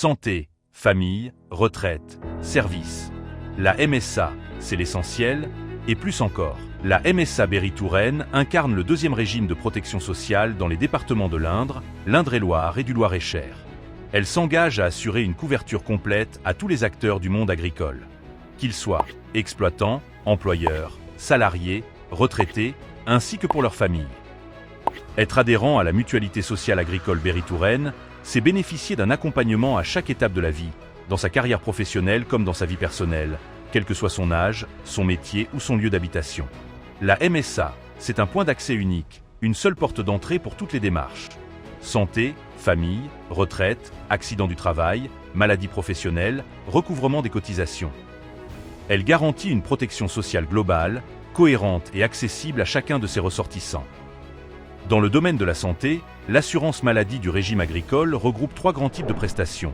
Santé, famille, retraite, service. La MSA, c'est l'essentiel, et plus encore. La MSA Berry-Touraine incarne le deuxième régime de protection sociale dans les départements de l'Indre, l'Indre-et-Loire et du Loir-et-Cher. Elle s'engage à assurer une couverture complète à tous les acteurs du monde agricole. Qu'ils soient exploitants, employeurs, salariés, retraités, ainsi que pour leurs familles. Être adhérent à la Mutualité sociale agricole Berry-Touraine, c'est bénéficier d'un accompagnement à chaque étape de la vie, dans sa carrière professionnelle comme dans sa vie personnelle, quel que soit son âge, son métier ou son lieu d'habitation. La MSA, c'est un point d'accès unique, une seule porte d'entrée pour toutes les démarches. Santé, famille, retraite, accident du travail, maladie professionnelle, recouvrement des cotisations. Elle garantit une protection sociale globale, cohérente et accessible à chacun de ses ressortissants. Dans le domaine de la santé, l'assurance maladie du régime agricole regroupe 3 grands types de prestations.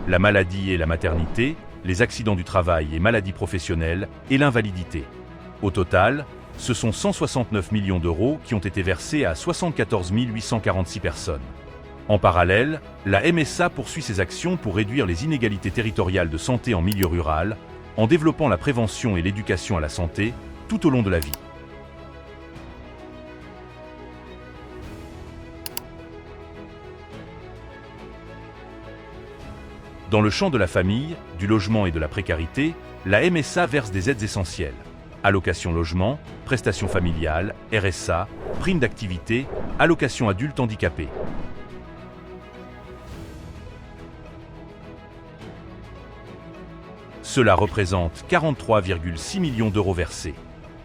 La maladie et la maternité, les accidents du travail et maladies professionnelles, et l'invalidité. Au total, ce sont 169 millions d'euros qui ont été versés à 74 846 personnes. En parallèle, la MSA poursuit ses actions pour réduire les inégalités territoriales de santé en milieu rural, en développant la prévention et l'éducation à la santé tout au long de la vie. Dans le champ de la famille, du logement et de la précarité, la MSA verse des aides essentielles. Allocation logement, prestations familiales, RSA, prime d'activité, allocation adulte handicapé. Cela représente 43,6 millions d'euros versés.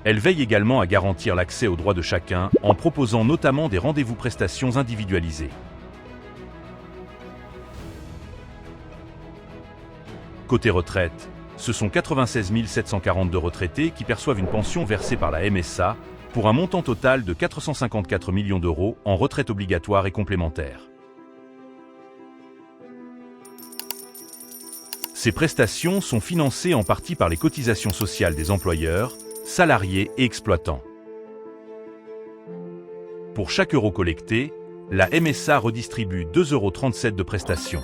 Elle veille également à garantir l'accès aux droits de chacun en proposant notamment des rendez-vous prestations individualisées. Côté retraite, ce sont 96 742 retraités qui perçoivent une pension versée par la MSA pour un montant total de 454 millions d'euros en retraite obligatoire et complémentaire. Ces prestations sont financées en partie par les cotisations sociales des employeurs, salariés et exploitants. Pour chaque euro collecté, la MSA redistribue 2,37 € de prestations.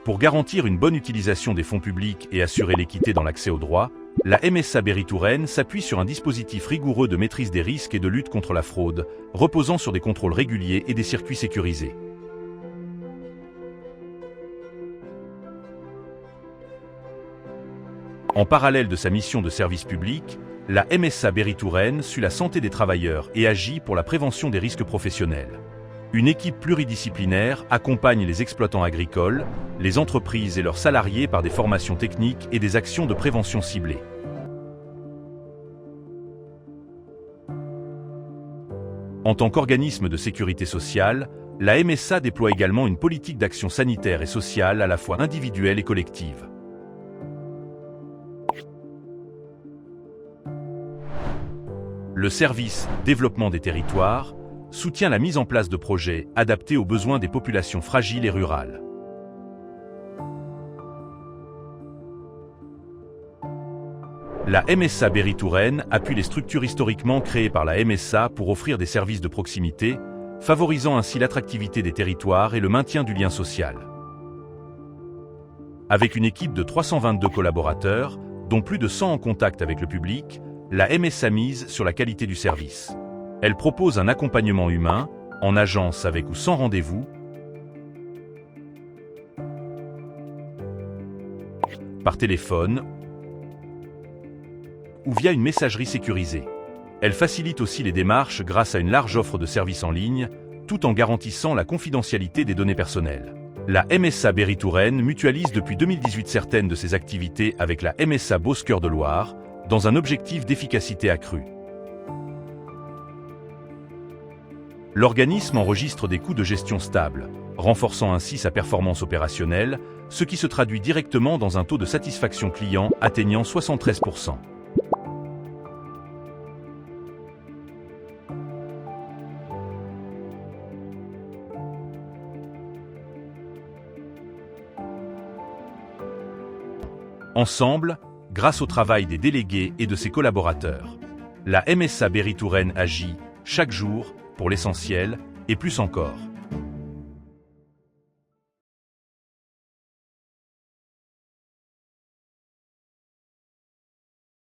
Pour garantir une bonne utilisation des fonds publics et assurer l'équité dans l'accès aux droits, la MSA Berry-Touraine s'appuie sur un dispositif rigoureux de maîtrise des risques et de lutte contre la fraude, reposant sur des contrôles réguliers et des circuits sécurisés. En parallèle de sa mission de service public, la MSA Berry-Touraine suit la santé des travailleurs et agit pour la prévention des risques professionnels. Une équipe pluridisciplinaire accompagne les exploitants agricoles, les entreprises et leurs salariés par des formations techniques et des actions de prévention ciblées. En tant qu'organisme de sécurité sociale, la MSA déploie également une politique d'action sanitaire et sociale à la fois individuelle et collective. Le service Développement des territoires soutient la mise en place de projets adaptés aux besoins des populations fragiles et rurales. La MSA Berry-Touraine appuie les structures historiquement créées par la MSA pour offrir des services de proximité, favorisant ainsi l'attractivité des territoires et le maintien du lien social. Avec une équipe de 322 collaborateurs, dont plus de 100 en contact avec le public, la MSA mise sur la qualité du service. Elle propose un accompagnement humain, en agence avec ou sans rendez-vous, par téléphone ou via une messagerie sécurisée. Elle facilite aussi les démarches grâce à une large offre de services en ligne, tout en garantissant la confidentialité des données personnelles. La MSA Berry-Touraine mutualise depuis 2018 certaines de ses activités avec la MSA Beauce-Cœur de Loire, dans un objectif d'efficacité accrue. L'organisme enregistre des coûts de gestion stables, renforçant ainsi sa performance opérationnelle, ce qui se traduit directement dans un taux de satisfaction client atteignant 73%. Ensemble, grâce au travail des délégués et de ses collaborateurs, la MSA Berry-Touraine agit, chaque jour, pour l'essentiel, et plus encore.